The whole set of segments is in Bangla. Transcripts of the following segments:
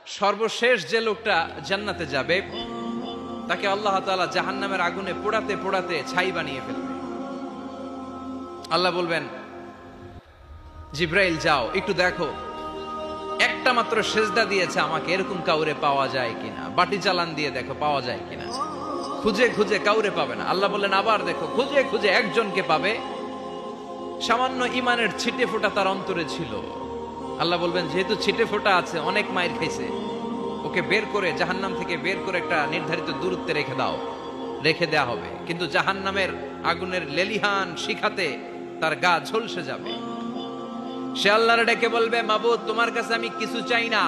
সর্বশেষ যে লোকটা জান্নাতে যাবে তাকে আল্লাহ তাআলা জাহান্নামের আগুনে পোড়াতে পোড়াতে ছাই বানিয়ে ফেলবে। আল্লাহ বলবেন, জিব্রাইল যাও একটু দেখো, একটা মাত্র সেজদা দিয়েছে আমাকে, এরকম কাউরে পাওয়া যায় কিনা। বাটি চালান দিয়ে দেখো পাওয়া যায় কিনা। খুঁজে খুঁজে কাউরে পাবে না। আল্লাহ বললেন আবার দেখো, খুঁজে খুঁজে একজনকে পাবে, সামান্য ইমানের ছিটে ফোঁটা তার অন্তরে ছিল। আল্লাহ বলবেন, যেহেতু ছিটে ফোঁটা আছে, অনেক মায়ের খাইছে, ওকে বের করে জাহান্নাম থেকে বের করে একটা নির্ধারিত দূরত্বে রেখে দাও। রেখে দেয়া হবে, কিন্তু জাহান্নামের আগুনের লেলিহান শিখাতে তার গা ঝলসে যাবে। সে আল্লাহর ডেকে বলবে, মাবুদ তোমার কাছে আমি কিছু চাই না,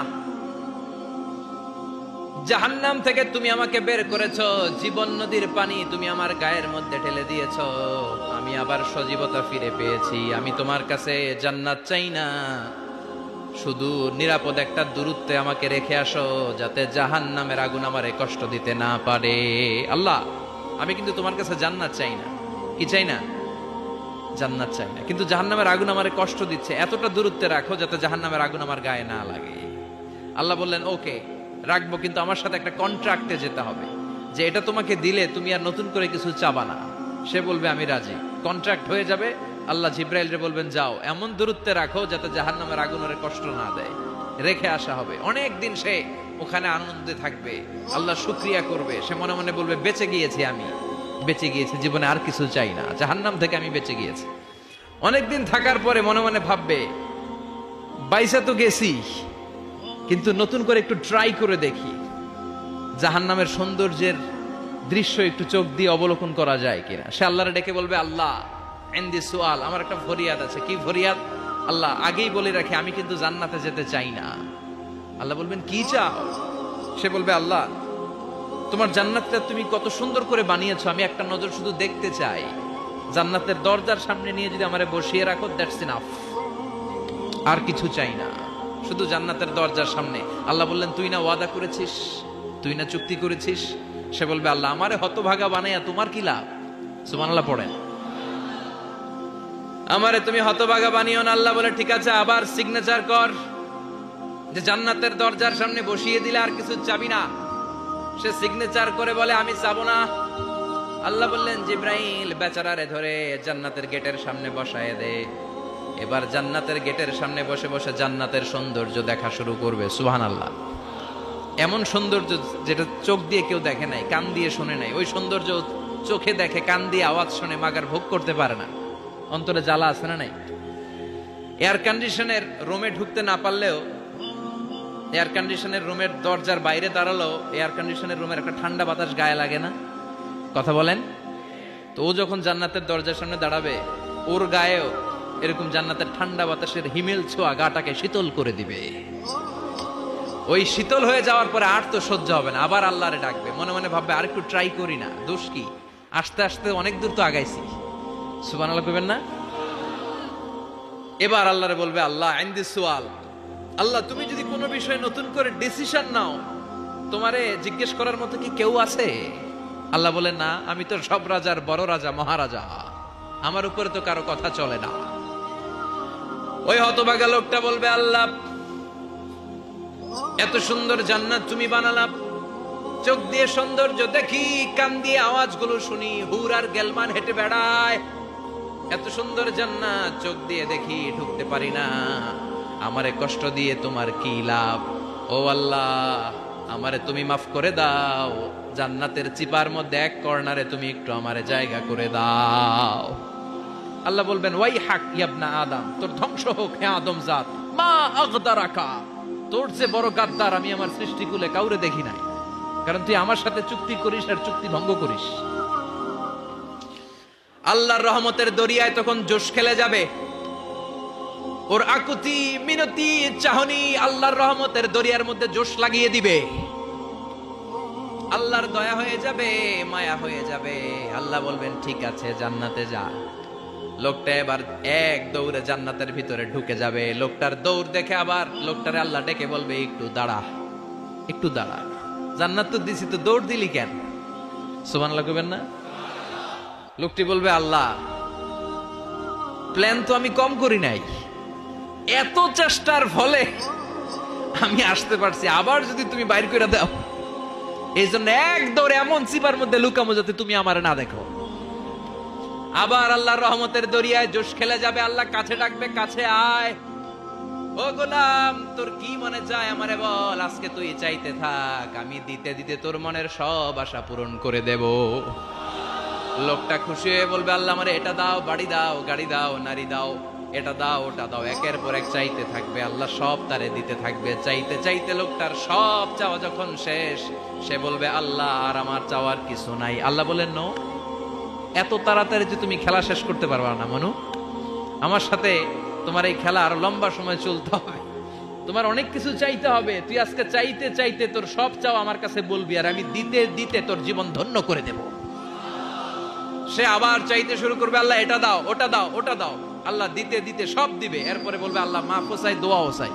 জাহান্নাম থেকে তুমি আমাকে বের করেছো, জীবন নদীর পানি তুমি আমার গায়ের মধ্যে ঢেলে দিয়েছো, আমি আবার সজীবতা ফিরে পেয়েছি। আমি তোমার কাছে জান্নাত চাই না, শুধু নিরাপদ একটা দূরত্বে আমাকে রেখে আসো, যাতে জাহান্নামের আগুন আমারে কষ্ট দিতে না পারে। আল্লাহ, আমি কিন্তু তোমার কাছে জান্নাত চাই না। কি চাই না? জান্নাত চাই না, কিন্তু জাহান্নামের আগুন আমারে কষ্ট দিচ্ছে, এতটা দূরত্বে রাখো যাতে জাহান্নামের আগুন আমার গায়ে না লাগে। আল্লাহ বললেন, ওকে রাখবো, কিন্তু আমার সাথে একটা কন্ট্রাক্টে যেতে হবে, যে এটা তোমাকে দিলে তুমি আর নতুন করে কিছু চাবা না। সে বলবে আমি রাজি, কন্ট্রাক্ট হয়ে যাবে। আল্লাহ জিব্রাইলরে বলবেন, যাও এমন দূরত্বে রাখো যাতে জাহান্নামের আগুন ওরে কষ্ট না দেয়। রেখে আসা হবে, অনেক দিন সে ওখানে আনন্দে থাকবে, আল্লাহ শুকরিয়া করবে। সে মনে মনে বলবে, বেঁচে গিয়েছি, আমি বেঁচে গিয়েছি, জীবনে আর কিছু চাই না, জাহান্নাম থেকে আমি বেঁচে গিয়েছি। অনেকদিন থাকার পরে মনে মনে ভাববে, বাইসা তো গেছি, কিন্তু নতুন করে একটু ট্রাই করে দেখি, জাহান্নামের সৌন্দর্যের দৃশ্য একটু চোখ দিয়ে অবলোকন করা যায় কিনা। সে আল্লাহরে ডেকে বলবে, আল্লাহ ইনদি সুআল, আমার একটা ফরিয়াদ আছে। কি ফরিয়াদ? আল্লাহ আগেই বলে রাখি, আমি কিন্তু জান্নাতে যেতে চাই না। আল্লাহ বলবেন, কি চাও? সে বলবে, আল্লাহ তোমার জান্নাতটা তুমি কত সুন্দর করে বানিয়েছো, আমি একটা নজর শুধু দেখতে চাই। জান্নাতের দরজার সামনে নিয়ে যদি আমারে বসিয়ে রাখো, দ্যাটস ইনাফ, আর কিছু চাই না, শুধু জান্নাতের দরজার সামনে। আল্লাহ বললেন, তুই না ওয়াদা করেছিস, তুই না চুক্তি করেছিস। সে বলবে, আল্লাহ আমারে হতভাগা বানাইয়া তোমার কি লাভ? সুবহানাল্লাহ পড়েন। আমারে তুমি হতভাগা বানিও না। আল্লাহ বলে, ঠিক আছে, আবার সিগনেচার কর যে জান্নাতের দরজার সামনে বসিয়ে দিলে আর কিছু চাবি না। সে সিগনেচার করে বলে, আমি চাবো না। আল্লাহ বললেন, জিব্রাইল বেচারারে ধরে জান্নাতের গেটের সামনে বসায় দে। এবার জান্নাতের গেটের সামনে বসে বসে জান্নাতের সৌন্দর্য দেখা শুরু করবে। সুবহানাল্লাহ। এমন সৌন্দর্য যেটা চোখ দিয়ে কেউ দেখে নাই, কান দিয়ে শুনে নাই। ওই সৌন্দর্য চোখে দেখে, কান দিয়ে আওয়াজ শুনে, মাগার ভোগ করতে পারে না। অন্তরে জ্বালা আছে না নাই? এয়ার কন্ডিশনের রুমে ঢুকতে না পারলেও, এয়ার কন্ডিশনের রুমের দরজার বাইরে দাঁড়ালো, এয়ার কন্ডিশনের রুমের একটা ঠান্ডা বাতাস গায়ে লাগে না? কথা বলেন তো। ও যখন জান্নাতের দরজার সামনে দাঁড়াবে, ওর গায়েও এরকম জান্নাতের ঠান্ডা বাতাসের হিমেল ছোঁয়া গাটাকে শীতল করে দিবে। ওই শীতল হয়ে যাওয়ার পরে আর তো সহ্য হবে না, আবার আল্লাহরে ডাকবে। মনে মনে ভাববে, আর একটু ট্রাই করি না, দোষ কি, আস্তে আস্তে অনেক দূর তো আগাইছি। সুবহানাল্লাহ কইবেন না? এবার আল্লাহরে বলবে, আল্লাহ ইনদি সুআল, আল্লাহ তুমি যদি কোনো বিষয়ে নতুন করে ডিসিশন নাও, তোমারে জিজ্ঞেস করার মতো কি কেউ আছে? আল্লাহ বলেন, না, আমি তো সব রাজার বড় রাজা, মহারাজা, আমার উপরে তো কারো কথা চলে না। ওই হতভাগা লোকটা বলবে, আল্লাহ এত সুন্দর জান্নাত তুমি বানালাম, চোখ দিয়ে সৌন্দর্য দেখি, কান দিয়ে আওয়াজগুলো শুনি, হুর আর গেলমান হেঁটে বেড়ায়, এত সুন্দর জান্নাত চোখ দিয়ে দেখি, ঢুকতে পারি না, আমারে কষ্ট দিয়ে তোমার কি লাভ? ও আল্লাহ, আমারে তুমি মাফ করে দাও, জান্নাতের চিপার মধ্যে এক কর্নারে তুমি একটু আমারে জায়গা করে দাও। আল্লাহ বলবেন, ওয়াই হাক ইবনা আদম, তোর ধ্বংস হোক হে আদম জাত, মা আগদারাকা, তোর চেয়ে বড় গাদ্দার আমি আমার সৃষ্টিকুলে কাউরে দেখি নাই, কারণ তুই আমার সাথে চুক্তি করিস আর চুক্তি ভঙ্গ করিস। আল্লাহর রহমতের দরিয়ায় তখন জোশ খেলে যাবে। ওর আকুতি মিনতি চাহনি আল্লাহর রহমতের দরিয়ার মধ্যে জোশ লাগিয়ে দিবে। আল্লাহর দয়া হয়ে যাবে, মায়া হয়ে যাবে। আল্লাহ বলবেন, ঠিক আছে, জান্নাতে যা। লোকটা এবার এক দৌড়ে জান্নাতের ভিতরে ঢুকে যাবে। লোকটার দৌড় দেখে আবার লোকটারে আল্লাহ ডেকে বলবে, একটু দাঁড়া, একটু দাঁড়া, জান্নাত তো দিছি, তো দৌড় দিলি কেন? সুবহানাল্লাহ কইবেন না? লোকটি বলবে, আল্লাহ প্ল্যান তো আমি কম করি নাই, এত চেষ্টার ফলে আমি আসতে পারছি, আবার যদি তুমি বাইর করে দাও, এই জন্য এক দৌড়ে এমন চিপার মধ্যে লুকামো যাতে তুমি আমার না দেখো। আবার আল্লাহর রহমতের দরিয়ায় জোশ খেলে যাবে, আল্লাহ কাছে ডাকবে, কাছে আয়, ও গোলাম তোর কি মনে চায় আমারে বল, আজকে তুই চাইতে থাক, আমি দিতে দিতে তোর মনের সব আশা পূরণ করে দেব। লোকটা খুশি হয়ে বলবে, আল্লাহ আমারে এটা দাও, বাড়ি দাও, গাড়ি দাও, নারী দাও, এটা দাও, ওটা দাও, একের পর এক চাইতে থাকবে, আল্লাহ সব তারে দিতে থাকবে। চাইতে চাইতে লোকটার সব চাওয়া যখন শেষ, সে বলবে, আল্লাহ আর আমার চাওয়ার কিছু নাই। আল্লাহ বলেন, নো, এত তাড়াতাড়ি যে তুমি খেলা শেষ করতে পারবা না মনু, আমার সাথে তোমার এই খেলা আরো লম্বা সময় চলতে হবে, তোমার অনেক কিছু চাইতে হবে। তুই আজকে চাইতে চাইতে তোর সব চাও আমার কাছে বলবি, আর আমি দিতে দিতে তোর জীবন ধন্য করে দেব। সে আবার চাইতে শুরু করবে, আল্লাহ এটা দাও, ওটা দাও, ওটা দাও, আল্লাহ দিতে দিতে সব দিবে। এরপরে বলবে, আল্লাহ মাফও চাই, দোয়াও চাই,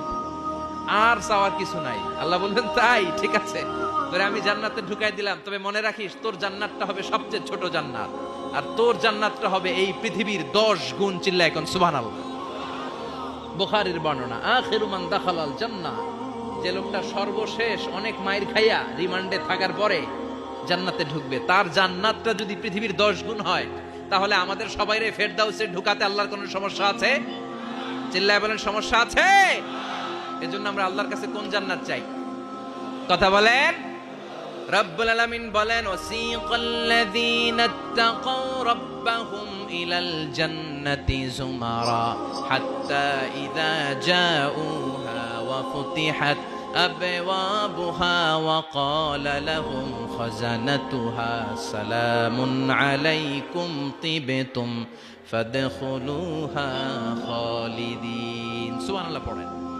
আর চাওয়ার কিছু নাই। আল্লাহ বলবেন, তাই ঠিক আছে, তোরে আমি জান্নাতে ঢুকাই দিলাম, তবে মনে রাখিস তোর জান্নাতটা হবে সবচেয়ে ছোট জান্নাত, আর তোর জান্নাতটা হবে এই পৃথিবীর 10 গুণ। চিল্লায় এখন সুবহানাল্লাহ। বুখারীর বর্ণনা, আখিরু মান দাখালাল জান্নাহ, যে লোকটা সর্বশেষ অনেক মাইর খাইয়া রিমান্ডে থাকার পরে জান্নাতে ঢুকবে, তার জান্নাতটা যদি পৃথিবীর 10 গুণ হয়, তাহলে আমাদের সবাইরে ফেরদাউসে ঢুকাতে আল্লাহর কোনো সমস্যা আছে? চিল্লায় বলেন, সমস্যা আছে? এজন্য আমরা আল্লাহর কাছে কোন জান্নাত চাই? কথা বলেন। রব্বুল আলামিন বলেন, ওয়াসিকাল্লাযীনা ইত্তাকাউ রাব্বাহুম ইলাল জান্নাতি যুমারা হাত্তা ইযা জাউহা ওয়া ফুতিহাত আবওয়াবুহা ওয়া ক্বালা লাহুম খাযানাতুহা সালামুন আলাইকুম তিবতুম ফাদখুলুহা খালিদিন। সুবহানাল্লাহ পড়েন।